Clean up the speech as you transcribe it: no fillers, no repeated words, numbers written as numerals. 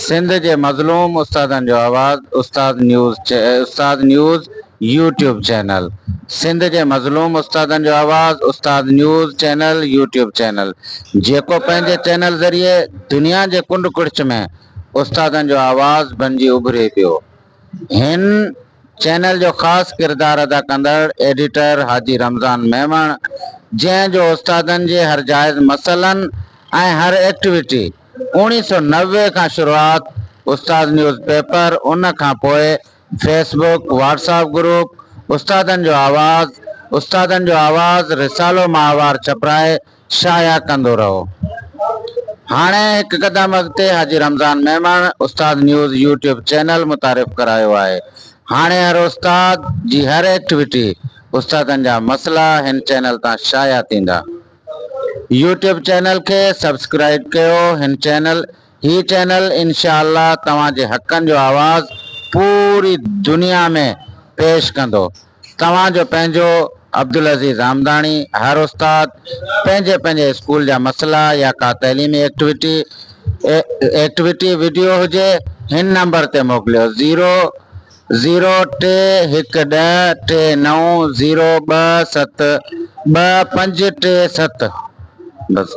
सिंध जे मज़लूम उस्तादनि जो आवाज़ उस्ताद न्यूज़ यूट्यूब चैनल। सिंध जे मज़लूम उस्तादनि जो आवाज़ उस्ताद न्यूज़ चैनल यूट्यूब चैनल जेको पंहिंजे चैनल ज़रिए दुनिया जे कुंड कुड़च में उस्तादनि जो आवाज़ बणिजी उभरे पियो। हिन चैनल जो ख़ासि किरदारु अदा कंदड़ एडिटर हाजी रमज़ान मेमण, जंहिंजो उस्तादनि जे हर जाइज़ मसइलनि ऐं हर एक्टिविटी 1990 खां शुरूआत उस्ताद न्यूज़ पेपर, उन खां पोइ फेसबुक व्हाट्सएप ग्रुप उस्तादनि जो आवाज़ रिसालो माहवार छपराए शाया कंदो रहो। हाणे हिकु क़दम अॻिते हाजी रमज़ान मेमण उस्ताद न्यूज़ यूट्यूब चैनल मुतारिफ़ करायो आहे। हाणे हर उस्ताद जी हर एक्टिविटी उस्तादनि जा मसइला हिन चैनल तां शाया थींदा। यूट्यूब चैनल के सब्सक्राइब कयो। ही चैनल इंशाअल्लाह तव्हांजे हक़नि जो आवाज़ पूरी दुनिया में पेश कंदो। तव्हांजो पंहिंजो अब्दुल्लाज़ीज़ अहमदाणी हर उस्ताद पंहिंजे स्कूल जा मसइला या का तइलीमी एक्टिविटी वीडियो हुजे हिन नंबर ते मोकिलियो 003103902725537। बस।